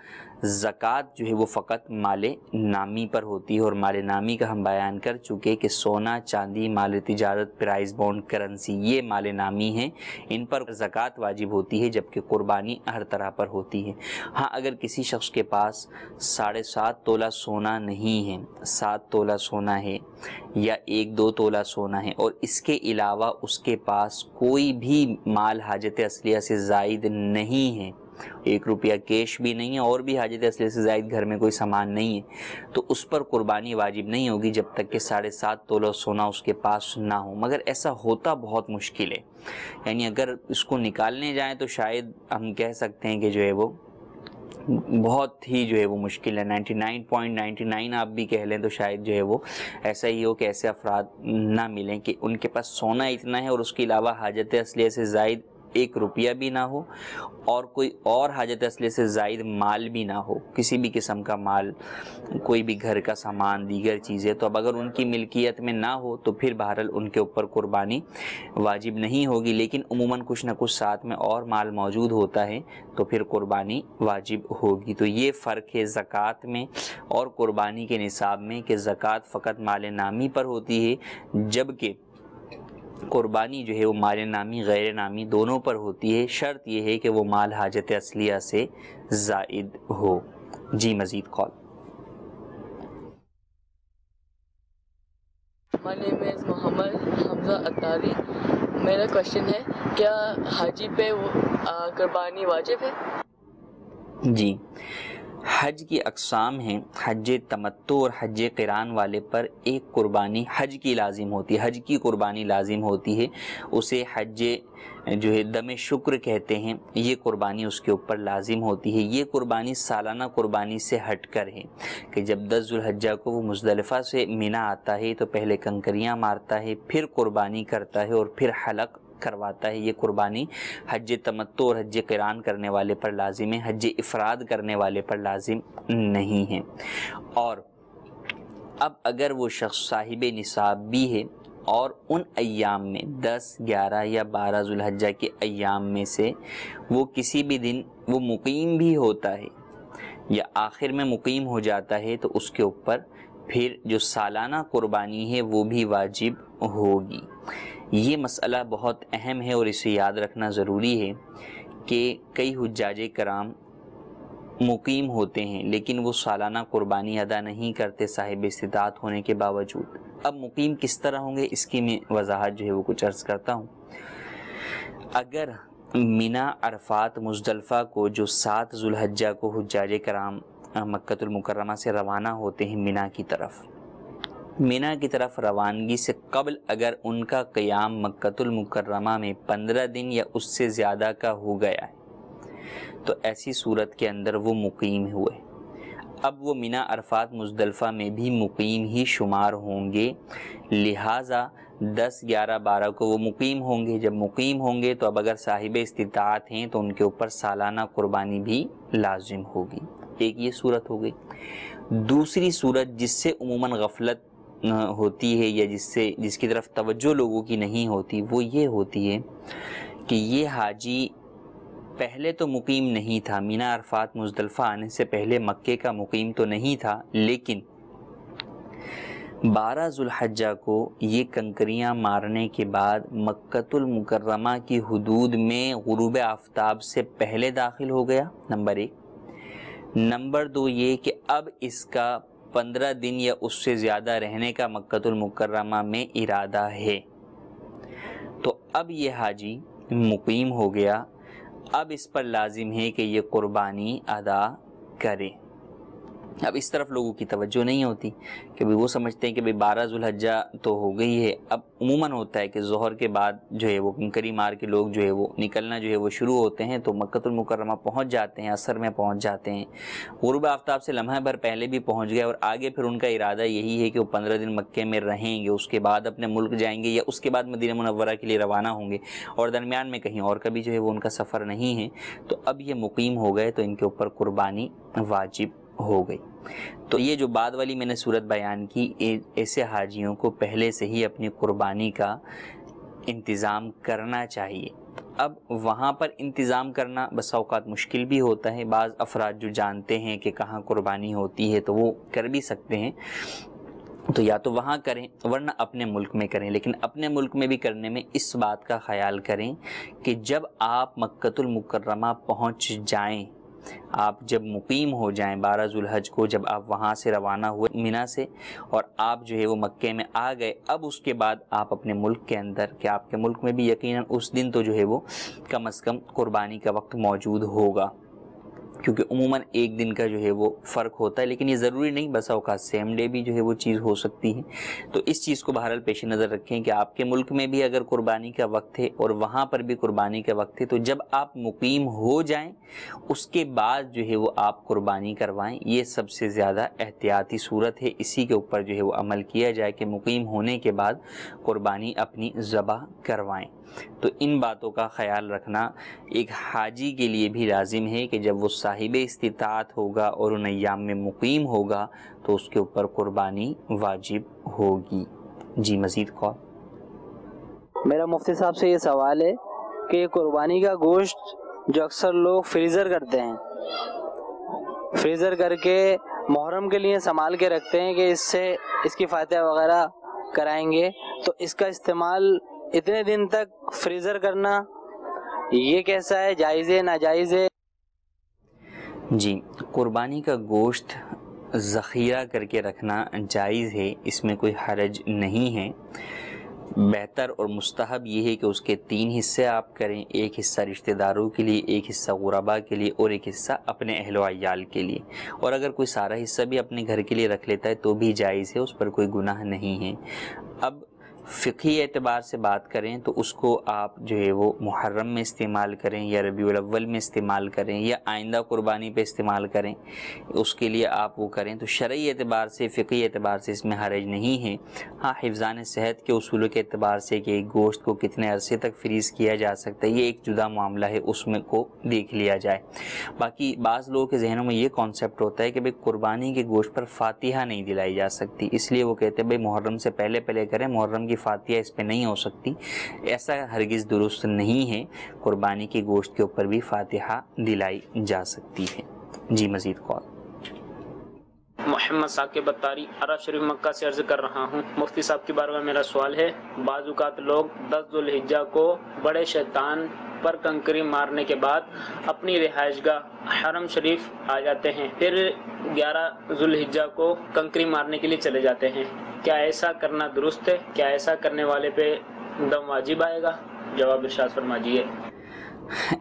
Speaker 2: زکوٰۃ جو ہے وہ فقط مال نامی پر ہوتی ہے، اور مال نامی کا ہم بیان کر چکے کہ سونا، چاندی، مال تجارت، پرائز بانڈ، کرنسی، یہ مال نامی ہیں، ان پر زکوٰۃ واجب ہوتی ہے، جبکہ قربانی ہر طرح پر ہوتی ہے۔ ہاں اگر کسی شخص کے پاس 7.5 تولہ سونا نہیں ہے، 7 تولہ سونا ہے یا 1-2 تولہ سونا ہے، اور اس کے علاوہ اس کے پاس کوئی بھی مال حاجت اصلیہ سے زائد نہیں ہے، 1 روپیہ کیش بھی نہیں ہے اور بھی حاجت اصلیہ سے زائد گھر میں کوئی سامان نہیں ہے، تو اس پر قربانی واجب نہیں ہوگی جب تک کہ 7.5 تولہ سونا اس کے پاس نہ ہو۔ مگر ایسا ہوتا بہت مشکل ہے، یعنی اگر اس کو نکالنے جائیں تو شاید ہم کہہ سکتے ہیں کہ جو ہے وہ بہت ہی جو ہے وہ مشکل ہے، 99.99 آپ بھی کہہ لیں تو شاید جو ہے وہ ایسا ہی ہو کہ ایسے افراد نہ ملیں کہ ان کے پاس سونا اتنا ہے اور اس کے علاوہ حاجت اصلیہ سے زائد 1 روپیہ بھی نہ ہو اور کوئی اور حاجت اصلیہ سے زائد مال بھی نہ ہو، کسی بھی قسم کا مال، کوئی بھی گھر کا سامان، دیگر چیزیں۔ تو اب اگر ان کی ملکیت میں نہ ہو تو پھر بہرحال ان کے اوپر قربانی واجب نہیں ہوگی، لیکن عموماً کچھ نہ کچھ ساتھ میں اور مال موجود ہوتا ہے تو پھر قربانی واجب ہوگی۔ تو یہ فرق ہے زکوٰۃ میں اور قربانی کے نصاب میں کہ زکوٰۃ فقط مال نامی پر ہوتی ہے، جبکہ قربانی جو ہے وہ مال نامی غیر نامی دونوں پر ہوتی ہے، شرط یہ ہے کہ وہ مال حاجت اصلیہ سے زائد ہو۔ جی مزید کال۔
Speaker 4: My name is محمد حمزہ اتاری۔ میرا کوشچن ہے کیا حاجی پہ قربانی واجب ہے؟
Speaker 2: جی، حج کی اقسام ہیں، حج تمتع اور حج قران والے پر ایک قربانی حج کی لازم ہوتی ہے، حج کی قربانی لازم ہوتی ہے، اسے حج جو ہے دم شکر کہتے ہیں، یہ قربانی اس کے اوپر لازم ہوتی ہے۔ یہ قربانی سالانہ قربانی سے ہٹ کر ہے کہ جب 10 ذو الحجہ کو وہ مزدلفہ سے منی آتا ہے تو پہلے کنکریاں مارتا ہے، پھر قربانی کرتا ہے اور پھر حلق کرواتا ہے۔ یہ قربانی حج تمتع اور حج قران کرنے والے پر لازم ہے، حج افراد کرنے والے پر لازم نہیں ہے۔ اور اب اگر وہ شخص صاحب نصاب بھی ہے اور ان ایام میں 10، 11 یا 12 ذو الحجہ کے ایام میں سے وہ کسی بھی دن وہ مقیم بھی ہوتا ہے یا آخر میں مقیم ہو جاتا ہے تو اس کے اوپر پھر جو سالانہ قربانی ہے وہ بھی واجب ہوگی۔ یہ مسئلہ بہت اہم ہے اور اسے یاد رکھنا ضروری ہے کہ کئی حجاج کرام مقیم ہوتے ہیں لیکن وہ سالانہ قربانی ادا نہیں کرتے صاحب استطاعت ہونے کے باوجود۔ اب مقیم کس طرح ہوں گے اس کی میں وضاحت جو ہے وہ کچھ عرض کرتا ہوں۔ اگر منی، عرفات، مزدلفہ کو جو 7 ذو الحجہ کو حجاج کرام مکۃ المکرمہ سے روانہ ہوتے ہیں منی کی طرف روانگی سے قبل اگر ان کا قیام مکۃ المکرمہ میں 15 دن یا اس سے زیادہ کا ہو گیا ہے تو ایسی صورت کے اندر وہ مقیم ہوئے۔ اب وہ منی، عرفات، مزدلفہ میں بھی مقیم ہی شمار ہوں گے، لہٰذا 10، 11، 12 کو وہ مقیم ہوں گے۔ جب مقیم ہوں گے تو اب اگر صاحب استطاعت ہیں تو ان کے اوپر سالانہ قربانی بھی لازم ہوگی۔ ایک یہ صورت ہو گئی۔ دوسری صورت جس سے عموماً غفلت ہوتی ہے یا جس کی طرف توجہ لوگوں کی نہیں ہوتی وہ یہ ہوتی ہے کہ یہ حاجی پہلے تو مقیم نہیں تھا، منی، عرفات، مزدلفہ آنے سے پہلے مکے کا مقیم تو نہیں تھا، لیکن 12 ذو الحجہ کو یہ کنکریاں مارنے کے بعد مکۃ المکرمہ کی حدود میں غروب آفتاب سے پہلے داخل ہو گیا، نمبر 1۔ نمبر 2 یہ کہ اب اس کا 15 دن یا اس سے زیادہ رہنے کا مکۃ المکرمہ میں ارادہ ہے، تو اب یہ حاجی مقیم ہو گیا، اب اس پر لازم ہے کہ یہ قربانی ادا کرے۔ اب اس طرف لوگوں کی توجہ نہیں ہوتی کہ وہ سمجھتے ہیں کہ 12 ذو الحجہ تو ہو گئی ہے۔ اب عموماً ہوتا ہے کہ ظہر کے بعد جو ہے وہ کنکری مار کے لوگ جو ہے وہ نکلنا جو ہے وہ شروع ہوتے ہیں تو مکۃ المکرمہ پہنچ جاتے ہیں، عصر میں پہنچ جاتے ہیں، غروب آفتاب سے لمحہ بھر پہلے بھی پہنچ گئے اور آگے پھر ان کا ارادہ یہی ہے کہ وہ 15 دن مکے میں رہیں گے، اس کے بعد اپنے ملک جائیں گے یا اس کے بعد مدینہ منورہ کے لیے روانہ ہوں گے اور درمیان میں کہیں اور کبھی جو ہے وہ ان کا سفر نہیں ہے، تو اب یہ مقیم ہو گئے تو ان کے اوپر قربانی واجب ہو گئی۔ تو یہ جو بعد والی میں نے صورت بیان کی، ایسے حاجیوں کو پہلے سے ہی اپنی قربانی کا انتظام کرنا چاہیے۔ اب وہاں پر انتظام کرنا بس اوقات مشکل بھی ہوتا ہے. بعض افراد جو جانتے ہیں کہ کہاں قربانی ہوتی ہے تو وہ کر بھی سکتے ہیں, تو یا تو وہاں کریں ورنہ اپنے ملک میں کریں. لیکن اپنے ملک میں بھی کرنے میں اس بات کا خیال کریں کہ جب آپ مکۃ المکرمہ پہنچ جائیں, آپ جب مقیم ہو جائیں 12 ذو الحج کو, جب آپ وہاں سے روانہ ہوئے مینا سے اور آپ جو ہے وہ مکے میں آ گئے, اب اس کے بعد آپ اپنے ملک کے اندر, کہ آپ کے ملک میں بھی یقیناً اس دن تو جو ہے وہ کم از کم قربانی کا وقت موجود ہوگا, کیونکہ عموماً ایک دن کا جو ہے وہ فرق ہوتا ہے. لیکن یہ ضروری نہیں, بسا اوقات سیم ڈے بھی جو ہے وہ چیز ہو سکتی ہے. تو اس چیز کو بہرحال پیش نظر رکھیں کہ آپ کے ملک میں بھی اگر قربانی کا وقت ہے اور وہاں پر بھی قربانی کا وقت ہے, تو جب آپ مقیم ہو جائیں اس کے بعد جو ہے وہ آپ قربانی کروائیں. یہ سب سے زیادہ احتیاطی صورت ہے, اسی کے اوپر جو ہے وہ عمل کیا جائے کہ مقیم ہونے کے بعد قربانی اپنی ذبح کروائیں. تو ان باتوں کا خیال رکھنا ایک حاجی کے لیے بھی لازم ہے کہ جب وہ صاحب استطاعت ہوگا اور ان ایام میں مقیم ہوگا تو اس کے اوپر قربانی واجب ہوگی. جی مزید کال.
Speaker 5: میرا مفتی صاحب سے یہ سوال ہے کہ یہ قربانی کا گوشت جو اکثر لوگ فریزر کرتے ہیں, فریزر کر کے محرم کے لیے سنبھال کے رکھتے ہیں کہ اس سے اس کی فاتحہ وغیرہ کرائیں گے, تو اس کا استعمال اتنے دن تک فریزر کرنا یہ کیسا ہے, جائز ہے ناجائز ہے؟
Speaker 2: جی, قربانی کا گوشت ذخیرہ کر کے رکھنا جائز ہے, اس میں کوئی حرج نہیں ہے. بہتر اور مستحب یہ ہے کہ اس کے 3 حصے آپ کریں, ایک حصہ رشتہ داروں کے لیے, ایک حصہ غربا کے لیے اور ایک حصہ اپنے اہل و عیال کے لیے. اور اگر کوئی سارا حصہ بھی اپنے گھر کے لیے رکھ لیتا ہے تو بھی جائز ہے, اس پر کوئی گناہ نہیں ہے. اب فقہی اعتبار سے بات کریں تو اس کو آپ جو ہے وہ محرم میں استعمال کریں یا ربیع الاول میں استعمال کریں یا آئندہ قربانی پہ استعمال کریں, اس کے لیے آپ وہ کریں. تو شرعی اعتبار سے, فقہی اعتبار سے اس میں حرج نہیں ہے. ہاں, حفظان صحت کے اصولوں کے اعتبار سے کہ گوشت کو کتنے عرصے تک فریز کیا جا سکتا ہے یہ ایک جدا معاملہ ہے, اس میں کو دیکھ لیا جائے. باقی بعض لوگوں کے ذہنوں میں یہ کانسیپٹ ہوتا ہے کہ بھئی قربانی کے گوشت پر فاتحہ نہیں دلائی جا سکتی, اس لیے وہ کہتے ہیں بھئی محرم سے پہلے کریں, محرم کی فاتحہ اس پہ نہیں ہو سکتی. ایسا ہرگز درست نہیں ہے, قربانی کے گوشت کے اوپر بھی فاتحہ دلائی جا سکتی ہے. جی مزید کال.
Speaker 6: محمد ثاقب اتاری عرب شریف مکہ سے عرض کر رہا ہوں. مفتی صاحب کی بارگاہ میں میرا سوال ہے, بعض اوقات لوگ 10 ذو الحجہ کو بڑے شیطان پر کنکری مارنے کے بعد اپنی رہائش گاہ حرم شریف آ جاتے ہیں, پھر 11 ذو الحجہ کو کنکری مارنے کے لیے چلے جاتے ہیں. کیا ایسا کرنا درست ہے؟ کیا ایسا کرنے والے پہ دم واجب آئے گا؟ جواب ارشاد فرمائیے.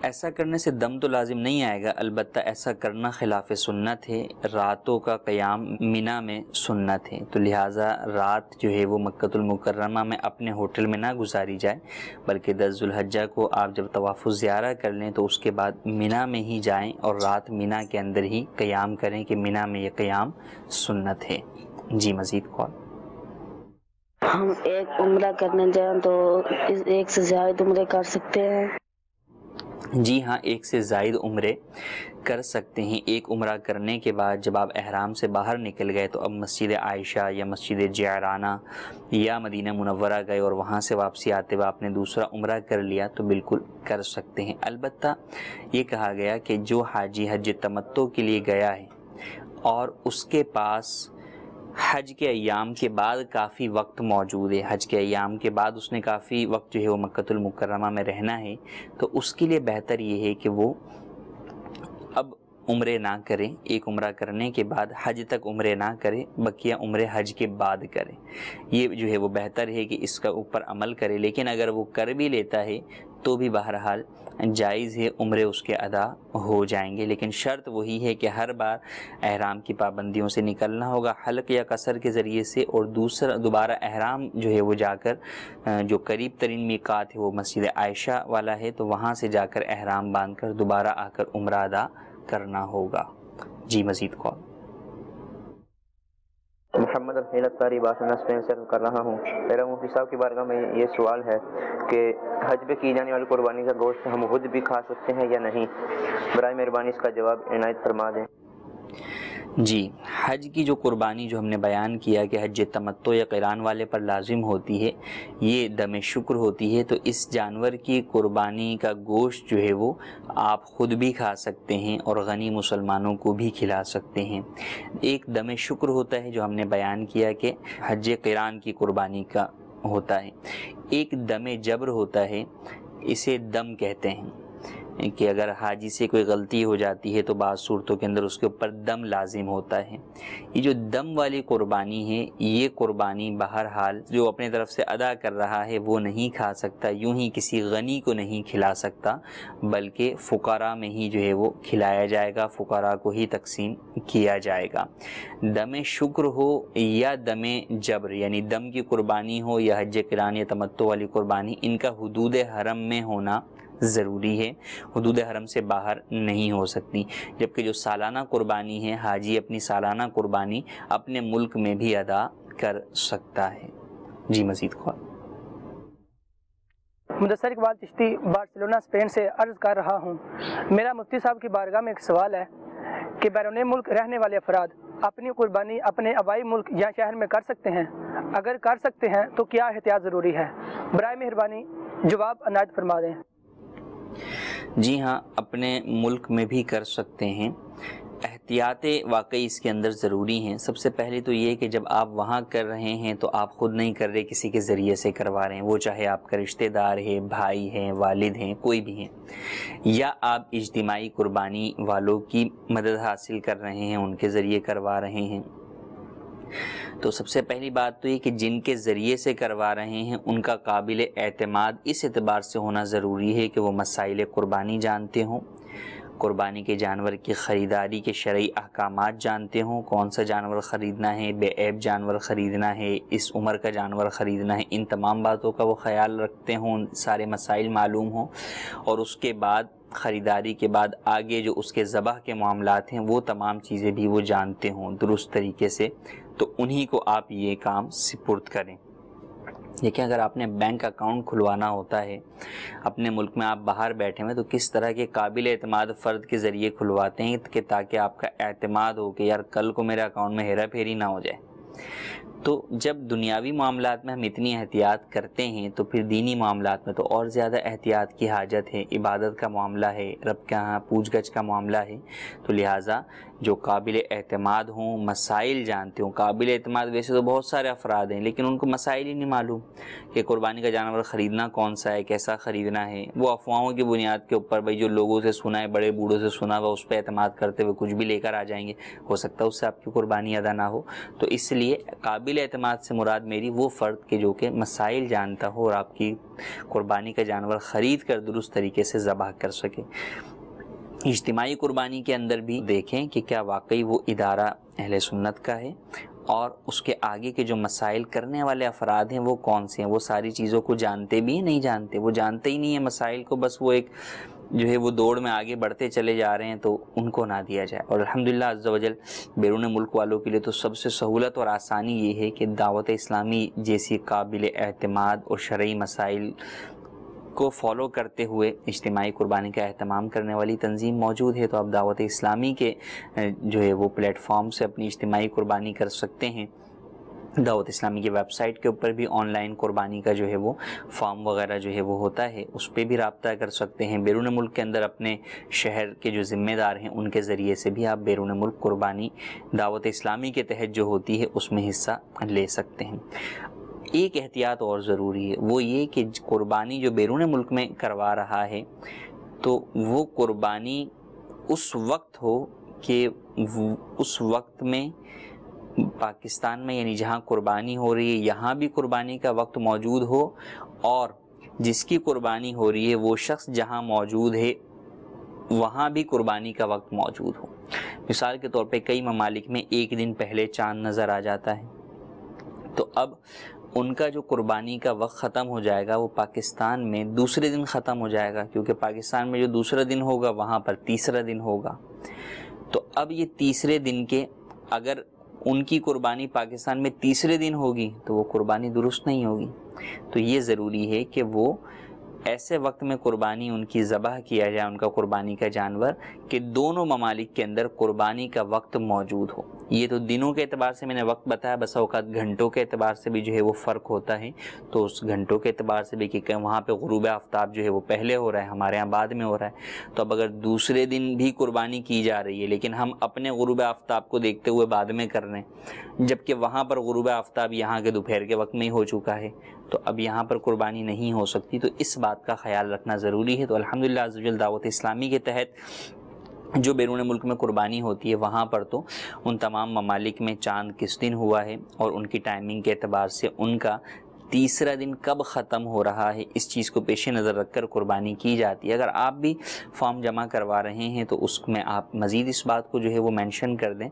Speaker 2: ایسا کرنے سے دم تو لازم نہیں آئے گا, البتہ ایسا کرنا خلاف سنت ہے. راتوں کا قیام مینا میں سنت ہے, تو لہٰذا رات جو ہے وہ مکۃ المکرمہ میں اپنے ہوٹل میں نہ گزاری جائے, بلکہ 10 ذو الحجہ کو آپ جب طواف الزیارہ کر لیں تو اس کے بعد مینا میں ہی جائیں اور رات مینا کے اندر ہی قیام کریں کہ مینا میں یہ قیام سنت ہے. جی مزید کال.
Speaker 7: ہم ایک عمرہ کرنے جائیں تو ایک سے زائد عمرے کر سکتے ہیں؟
Speaker 2: جی ہاں, ایک سے زائد عمرے کر سکتے ہیں. ایک عمرہ کرنے کے بعد جب آپ احرام سے باہر نکل گئے تو اب مسجد عائشہ یا مسجد جعرانہ یا مدینہ منورہ گئے اور وہاں سے واپسی آتے ہوئے آپ نے دوسرا عمرہ کر لیا تو بالکل کر سکتے ہیں. البتہ یہ کہا گیا کہ جو حاجی حج تمتع کے لیے گیا ہے اور اس کے پاس حج کے ایام کے بعد کافی وقت موجود ہے, حج کے ایام کے بعد اس نے کافی وقت جو ہے وہ مکۃ المکرمہ میں رہنا ہے, تو اس کے لیے بہتر یہ ہے کہ وہ اب عمرے نہ کریں. ایک عمرہ کرنے کے بعد حج تک عمرے نہ کریں, بقیہ عمرے حج کے بعد کریں. یہ جو ہے وہ بہتر ہے کہ اس کا اوپر عمل کرے. لیکن اگر وہ کر بھی لیتا ہے تو بھی بہرحال جائز ہے, عمرے اس کے ادا ہو جائیں گے. لیکن شرط وہی ہے کہ ہر بار احرام کی پابندیوں سے نکلنا ہوگا حلق یا قصر کے ذریعے سے, اور دوبارہ احرام جو ہے وہ جا کر جو قریب ترین میقات ہے وہ مسجد عائشہ والا ہے, تو وہاں سے جا کر احرام باندھ کر دوبارہ آ کر عمرہ ادا کرنا ہوگا. جی مزید کال.
Speaker 8: محمد الحیل اتاری باسن اسپین سے کر رہا ہوں. میرا مفتی صاحب کی بارگاہ میں یہ سوال ہے کہ حج پہ کی جانے والی قربانی کا گوشت ہم خود بھی کھا سکتے ہیں یا نہیں؟ برائے مہربانی اس کا جواب عنایت فرما دیں.
Speaker 2: جی، حج کی جو قربانی جو ہم نے بیان کیا کہ حج تمتع یا قران والے پر لازم ہوتی ہے، یہ دم شکر ہوتی ہے، تو اس جانور کی قربانی کا گوشت جو ہے وہ آپ خود بھی کھا سکتے ہیں اور غنی مسلمانوں کو بھی کھلا سکتے ہیں۔ ایک دم شکر ہوتا ہے جو ہم نے بیان کیا کہ حج قران کی قربانی کا ہوتا ہے، ایک دم جبر ہوتا ہے، اسے دم کہتے ہیں کہ اگر حاجی سے کوئی غلطی ہو جاتی ہے تو بعض صورتوں کے اندر اس کے اوپر دم لازم ہوتا ہے۔ یہ جو دم والی قربانی ہے، یہ قربانی بہرحال جو اپنے طرف سے ادا کر رہا ہے وہ نہیں کھا سکتا، یوں ہی کسی غنی کو نہیں کھلا سکتا، بلکہ فقراء میں ہی جو ہے وہ کھلایا جائے گا، فقراء کو ہی تقسیم کیا جائے گا۔ دم شکر ہو یا دم جبر، یعنی دم کی قربانی ہو یا حج قران یا تمتع والی قربانی، ان کا حدود حرم میں ہونا ضروری ہے، حدود حرم سے باہر نہیں ہو سکتی۔ جبکہ جو سالانہ قربانی ہے، حاجی اپنی سالانہ قربانی اپنے ملک میں بھی ادا کر سکتا ہے۔ جی مزید خواہ
Speaker 9: مدثر اقبال چشتی، بارسلونا اسپین سے عرض کر رہا ہوں، میرا مفتی صاحب کی بارگاہ میں ایک سوال ہے کہ بیرون ملک رہنے والے افراد اپنی قربانی اپنے آبائی ملک یا شہر میں کر سکتے ہیں؟ اگر کر سکتے ہیں تو کیا احتیاط ضروری ہے؟ برائے مہربانی جواب عنایت فرما دیں۔
Speaker 2: جی ہاں، اپنے ملک میں بھی کر سکتے ہیں۔ احتیاط واقعی اس کے اندر ضروری ہیں۔ سب سے پہلے تو یہ کہ جب آپ وہاں کر رہے ہیں تو آپ خود نہیں کر رہے، کسی کے ذریعے سے کروا رہے ہیں، وہ چاہے آپ کا رشتہ دار ہے، بھائی ہیں، والد ہیں، کوئی بھی ہیں، یا آپ اجتماعی قربانی والوں کی مدد حاصل کر رہے ہیں، ان کے ذریعے کروا رہے ہیں۔ تو سب سے پہلی بات تو یہ کہ جن کے ذریعے سے کروا رہے ہیں ان کا قابل اعتماد اس اعتبار سے ہونا ضروری ہے کہ وہ مسائل قربانی جانتے ہوں، قربانی کے جانور کی خریداری کے شرعی احکامات جانتے ہوں، کون سا جانور خریدنا ہے، بے عیب جانور خریدنا ہے، اس عمر کا جانور خریدنا ہے، ان تمام باتوں کا وہ خیال رکھتے ہوں، سارے مسائل معلوم ہوں، اور اس کے بعد خریداری کے بعد آگے جو اس کے ذبح کے معاملات ہیں وہ تمام چیزیں بھی وہ جانتے ہوں درست طریقے سے، تو انہی کو آپ یہ کام سپرد کریں۔ لیکن اگر آپ نے بینک اکاؤنٹ کھلوانا ہوتا ہے اپنے ملک میں، آپ باہر بیٹھے ہوئے، تو کس طرح کے قابل اعتماد فرد کے ذریعے کھلواتے ہیں کہ تاکہ آپ کا اعتماد ہو کہ یار کل کو میرے اکاؤنٹ میں ہیرا پھیری نہ ہو جائے۔ تو جب دنیاوی معاملات میں ہم اتنی احتیاط کرتے ہیں تو پھر دینی معاملات میں تو اور زیادہ احتیاط کی حاجت ہے۔ عبادت کا معاملہ ہے، رب کے ہاں پوچھ گچھ کا معاملہ ہے، تو لہٰذا جو قابل اعتماد ہوں، مسائل جانتے ہوں۔ قابل اعتماد ویسے تو بہت سارے افراد ہیں لیکن ان کو مسائل ہی نہیں معلوم کہ قربانی کا جانور خریدنا کون سا ہے، کیسا خریدنا ہے۔ وہ افواہوں کی بنیاد کے اوپر بھائی جو لوگوں سے سنا ہے، بڑے بوڑھوں سے سنا ہوا، اس پہ اعتماد کرتے ہوئے کچھ بھی لے کر آ جائیں گے، ہو سکتا ہے اس سے آپ کی قربانی ادا نہ ہو۔ تو اس لیے قابل اعتماد سے مراد میری وہ فرد کے جو کہ مسائل جانتا ہو اور آپ کی قربانی کا جانور خرید کر درست طریقے سے ذبح کر سکے۔ اجتماعی قربانی کے اندر بھی دیکھیں کہ کیا واقعی وہ ادارہ اہل سنت کا ہے، اور اس کے آگے کے جو مسائل کرنے والے افراد ہیں وہ کون سے ہیں، وہ ساری چیزوں کو جانتے بھی ہیں، نہیں جانتے، وہ جانتے ہی نہیں ہیں مسائل کو، بس وہ ایک جو ہے وہ دوڑ میں آگے بڑھتے چلے جا رہے ہیں، تو ان کو نہ دیا جائے۔ اور الحمدللہ عز و جل بیرون ملک والوں کے لیے تو سب سے سہولت اور آسانی یہ ہے کہ دعوت اسلامی جیسی قابل اعتماد اور شرعی مسائل کو فالو کرتے ہوئے اجتماعی قربانی کا اہتمام کرنے والی تنظیم موجود ہے، تو آپ دعوت اسلامی کے جو ہے وہ پلیٹ فارم سے اپنی اجتماعی قربانی کر سکتے ہیں۔ دعوت اسلامی کی ویب سائٹ کے اوپر بھی آن لائن قربانی کا جو ہے وہ فارم وغیرہ جو ہے وہ ہوتا ہے، اس پہ بھی رابطہ کر سکتے ہیں۔ بیرون ملک کے اندر اپنے شہر کے جو ذمہ دار ہیں ان کے ذریعے سے بھی آپ بیرون ملک قربانی دعوت اسلامی کے تحت جو ہوتی ہے اس میں حصہ لے سکتے ہیں۔ ایک احتیاط اور ضروری ہے، وہ یہ کہ قربانی جو بیرون ملک میں کروا رہا ہے تو وہ قربانی اس وقت ہو کہ اس وقت میں پاکستان میں، یعنی جہاں قربانی ہو رہی ہے یہاں بھی قربانی کا وقت موجود ہو، اور جس کی قربانی ہو رہی ہے وہ شخص جہاں موجود ہے وہاں بھی قربانی کا وقت موجود ہو۔ مثال کے طور پہ کئی ممالک میں ایک دن پہلے چاند نظر آ جاتا ہے، تو اب ان کا جو قربانی کا وقت ختم ہو جائے گا وہ پاکستان میں دوسرے دن ختم ہو جائے گا، کیونکہ پاکستان میں جو دوسرا دن ہوگا وہاں پر تیسرا دن ہوگا۔ تو اب یہ تیسرے دن کے اگر ان کی قربانی پاکستان میں تیسرے دن ہوگی تو وہ قربانی درست نہیں ہوگی۔ تو یہ ضروری ہے کہ وہ ایسے وقت میں قربانی ان کی ذبح کیا جائے، ان کا قربانی کا جانور، کہ دونوں ممالک کے اندر قربانی کا وقت موجود ہو۔ یہ تو دنوں کے اعتبار سے میں نے وقت بتایا، بسا اوقات گھنٹوں کے اعتبار سے بھی جو ہے وہ فرق ہوتا ہے، تو اس گھنٹوں کے اعتبار سے بھی کہ وہاں پہ غروب آفتاب جو ہے وہ پہلے ہو رہا ہے، ہمارے ہاں بعد میں ہو رہا ہے، تو اب اگر دوسرے دن بھی قربانی کی جا رہی ہے لیکن ہم اپنے غروب آفتاب کو دیکھتے ہوئے بعد میں کر رہے ہیں، جبکہ وہاں پر غروب آفتاب یہاں کے دوپہر کے وقت میں ہی ہو چکا ہے، تو اب یہاں پر قربانی نہیں ہو سکتی، تو اس بات کا خیال رکھنا ضروری ہے۔ تو الحمدللہ عز وجل دعوت اسلامی کے تحت جو بیرون ملک میں قربانی ہوتی ہے وہاں پر تو ان تمام ممالک میں چاند کس دن ہوا ہے اور ان کی ٹائمنگ کے اعتبار سے ان کا تیسرا دن کب ختم ہو رہا ہے، اس چیز کو پیش نظر رکھ کر قربانی کی جاتی ہے۔ اگر آپ بھی فارم جمع کروا رہے ہیں تو اس میں آپ مزید اس بات کو جو ہے وہ مینشن کر دیں،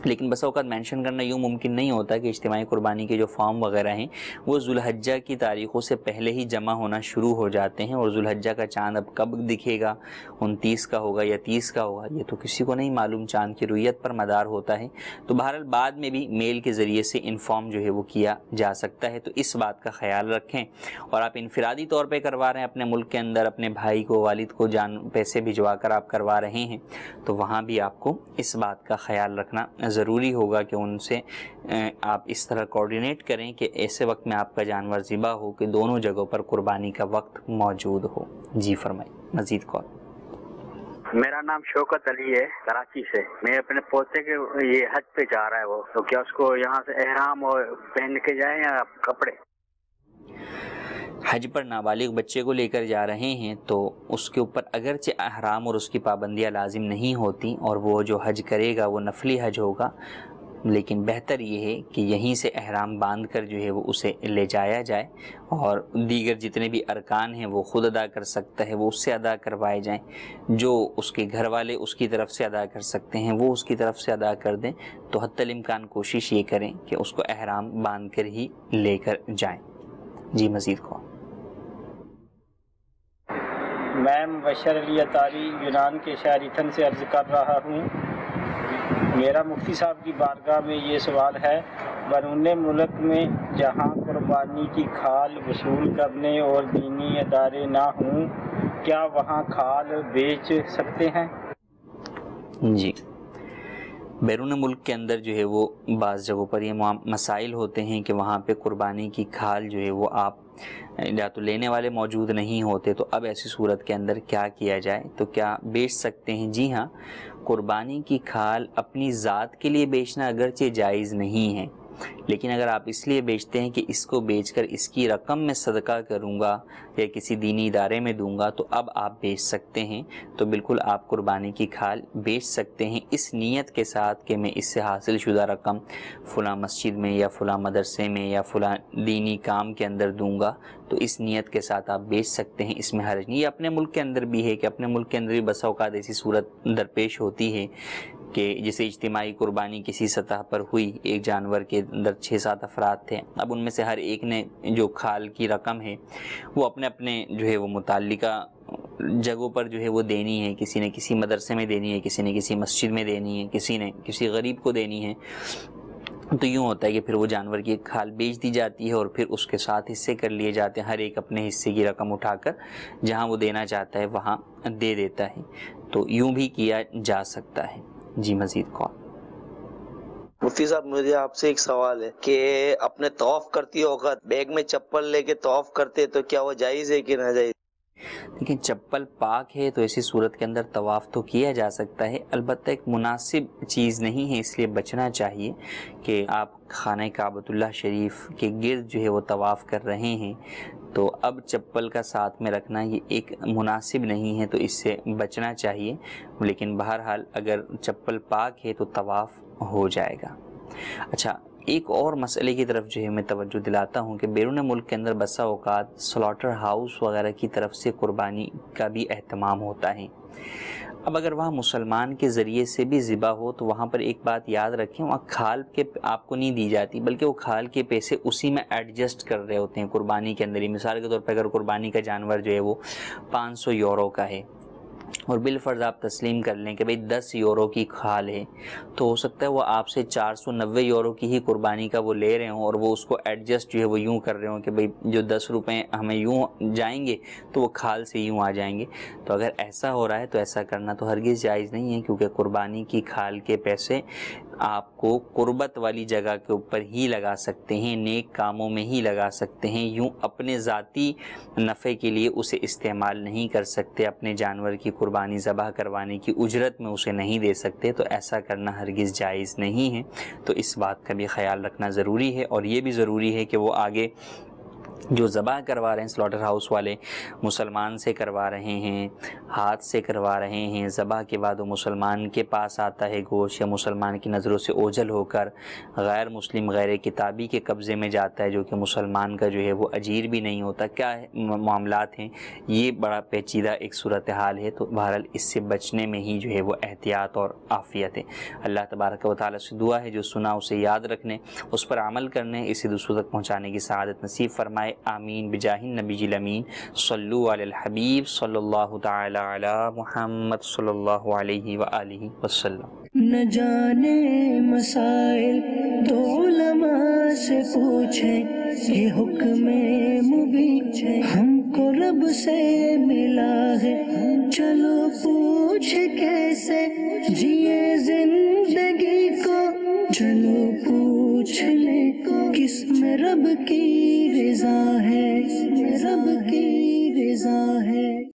Speaker 2: لیکن بس اوقات مینشن کرنا یوں ممکن نہیں ہوتا کہ اجتماعی قربانی کے جو فارم وغیرہ ہیں وہ ذوالحجہ کی تاریخوں سے پہلے ہی جمع ہونا شروع ہو جاتے ہیں، اور ذوالحجہ کا چاند اب کب دکھے گا، 29 کا ہوگا یا 30 کا ہوگا، یہ تو کسی کو نہیں معلوم، چاند کی رویت پر مدار ہوتا ہے۔ تو بہرحال بعد میں بھی میل کے ذریعے سے انفارم جو ہے وہ کیا جا سکتا ہے، تو اس بات کا خیال رکھیں۔ اور آپ انفرادی طور پہ کروا رہے ہیں اپنے ملک کے اندر، اپنے بھائی کو، والد کو پیسے بھجوا کر آپ کروا رہے ہیں، تو وہاں بھی آپ کو اس بات کا خیال رکھنا ضروری ہوگا کہ ان سے آپ اس طرح کوارڈینیٹ کریں کہ ایسے وقت میں آپ کا جانور ذبح ہو کہ دونوں جگہوں پر قربانی کا وقت موجود ہو۔ جی فرمائیں، مزید کال۔
Speaker 10: میرا نام شوکت علی ہے، کراچی سے۔ میں اپنے پوتے کے یہ حج پہ جا رہا ہے وہ، تو کیا اس کو یہاں سے احرام اور پہن کے جائیں یا کپڑے؟
Speaker 2: حج پر نابالغ بچے کو لے کر جا رہے ہیں تو اس کے اوپر اگرچہ احرام اور اس کی پابندیاں لازم نہیں ہوتی، اور وہ جو حج کرے گا وہ نفلی حج ہوگا، لیکن بہتر یہ ہے کہ یہیں سے احرام باندھ کر جو ہے وہ اسے لے جایا جائے، اور دیگر جتنے بھی ارکان ہیں وہ خود ادا کر سکتا ہے وہ اس سے ادا کروائے جائیں، جو اس کے گھر والے اس کی طرف سے ادا کر سکتے ہیں وہ اس کی طرف سے ادا کر دیں، تو حتی الامکان کوشش یہ کریں کہ اس کو احرام باندھ کر ہی لے کر جائیں۔ جی مزید کو۔
Speaker 6: میں مبشر علی اطاری یونان کے شہر ایتھن سے عرض کر رہا ہوں۔ میرا مفتی صاحب کی بارگاہ میں یہ سوال ہے، بیرون ملک میں جہاں قربانی کی کھال وصول کرنے اور دینی ادارے نہ ہوں، کیا وہاں کھال بیچ سکتے ہیں؟
Speaker 2: جی، بیرون ملک کے اندر جو ہے وہ بعض جگہوں پر یہ مسائل ہوتے ہیں کہ وہاں پہ قربانی کی کھال جو ہے وہ آپ یا تو لینے والے موجود نہیں ہوتے، تو اب ایسی صورت کے اندر کیا کیا جائے؟ تو کیا بیچ سکتے ہیں؟ جی ہاں، قربانی کی کھال اپنی ذات کے لیے بیچنا اگرچہ جائز نہیں ہے، لیکن اگر آپ اس لیے بیچتے ہیں کہ اس کو بیچ کر اس کی رقم میں صدقہ کروں گا یا کسی دینی ادارے میں دوں گا تو اب آپ بیچ سکتے ہیں، تو بالکل آپ قربانی کی کھال بیچ سکتے ہیں اس نیت کے ساتھ کہ میں اس سے حاصل شدہ رقم فلاں مسجد میں یا فلاں مدرسے میں یا فلاں دینی کام کے اندر دوں گا، تو اس نیت کے ساتھ آپ بیچ سکتے ہیں، اس میں حرج نہیں۔ یہ اپنے ملک کے اندر بھی ہے کہ اپنے ملک کے اندر بھی بسا اوقات ایسی صورت درپیش ہوتی ہے کہ جیسے اجتماعی قربانی کسی سطح پر ہوئی، ایک جانور کے اندر 6-7 افراد تھے، اب ان میں سے ہر ایک نے جو کھال کی رقم ہے وہ اپنے جو ہے وہ متعلقہ جگہوں پر جو ہے وہ دینی ہے، کسی نے کسی مدرسے میں دینی ہے، کسی نے کسی مسجد میں دینی ہے، کسی نے کسی غریب کو دینی ہے، تو یوں ہوتا ہے کہ پھر وہ جانور کی کھال بیچ دی جاتی ہے اور پھر اس کے ساتھ حصے کر لیے جاتے ہیں، ہر ایک اپنے حصے کی رقم اٹھا کر جہاں وہ دینا چاہتا ہے وہاں دے دیتا ہے، تو یوں بھی کیا جا سکتا ہے۔ جی مزید کال۔
Speaker 11: مفتی صاحب مجھے آپ سے ایک سوال ہے کہ اپنے طواف کرتی وقت بیگ میں چپل لے کے طواف کرتے تو کیا وہ جائز ہے کہ ناجائز؟
Speaker 2: لیکن چپل پاک ہے تو ایسی صورت کے اندر طواف تو کیا جا سکتا ہے، البتہ ایک مناسب چیز نہیں ہے، اس لیے بچنا چاہیے کہ آپ خانہ کعبۃ اللہ شریف کے گرد جو ہے وہ طواف کر رہے ہیں، تو اب چپل کا ساتھ میں رکھنا یہ ایک مناسب نہیں ہے، تو اس سے بچنا چاہیے، لیکن بہرحال اگر چپل پاک ہے تو طواف ہو جائے گا۔ اچھا، ایک اور مسئلے کی طرف جو ہے میں توجہ دلاتا ہوں کہ بیرون ملک کے اندر بسا اوقات سلاٹر ہاؤس وغیرہ کی طرف سے قربانی کا بھی اہتمام ہوتا ہے۔ اب اگر وہاں مسلمان کے ذریعے سے بھی ذبح ہو تو وہاں پر ایک بات یاد رکھیں، وہاں کھال کے آپ کو نہیں دی جاتی، بلکہ وہ کھال کے پیسے اسی میں ایڈجسٹ کر رہے ہوتے ہیں قربانی کے اندر ہی۔ مثال کے طور پر اگر قربانی کا جانور جو ہے وہ 500 یورو کا ہے اور بالفرض آپ تسلیم کر لیں کہ بھئی 10 یورو کی کھال ہے، تو ہو سکتا ہے وہ آپ سے 490 یورو کی ہی قربانی کا وہ لے رہے ہوں، اور وہ اس کو ایڈجسٹ جو ہے وہ یوں کر رہے ہوں کہ بھئی جو 10 روپے ہمیں یوں جائیں گے تو وہ کھال سے یوں آ جائیں گے۔ تو اگر ایسا ہو رہا ہے تو ایسا کرنا تو ہرگز جائز نہیں ہے، کیونکہ قربانی کی کھال کے پیسے آپ کو قربت والی جگہ کے اوپر ہی لگا سکتے ہیں، نیک کاموں میں ہی لگا سکتے ہیں، یوں اپنے ذاتی نفع کے لیے اسے استعمال نہیں کر سکتے، اپنے جانور کی قربانی ذبح کروانے کی اجرت میں اسے نہیں دے سکتے، تو ایسا کرنا ہرگز جائز نہیں ہے۔ تو اس بات کا بھی خیال رکھنا ضروری ہے، اور یہ بھی ضروری ہے کہ وہ آگے جو ذبح کروا رہے ہیں سلاٹر ہاؤس والے، مسلمان سے کروا رہے ہیں، ہاتھ سے کروا رہے ہیں، ذبح کے بعد وہ مسلمان کے پاس آتا ہے گوشت، یا مسلمان کی نظروں سے اوجھل ہو کر غیر مسلم غیر کتابی کے قبضے میں جاتا ہے، جو کہ مسلمان کا جو ہے وہ اجیر بھی نہیں ہوتا، کیا معاملات ہیں، یہ بڑا پیچیدہ ایک صورتحال ہے۔ تو بہرحال اس سے بچنے میں ہی جو ہے وہ احتیاط اور عافیت ہے۔ اللہ تبارک و تعالیٰ سے دعا ہے جو سنا اسے یاد رکھنے، اس پر عمل کرنے، اسے دوسروں تک پہنچانے کی سعادت نصیب فرمائے، آمین بجاہ النبی الامین۔ صلو علی الحبیب صلی اللہ تعالی علی محمد صلی اللہ علیہ وآلہ وسلم۔
Speaker 1: نہ جانے مسائل تو علماء سے پوچھیں، یہ حکم مبین ہم کو رب سے ملا ہے، چلو پوچھ کیسے جی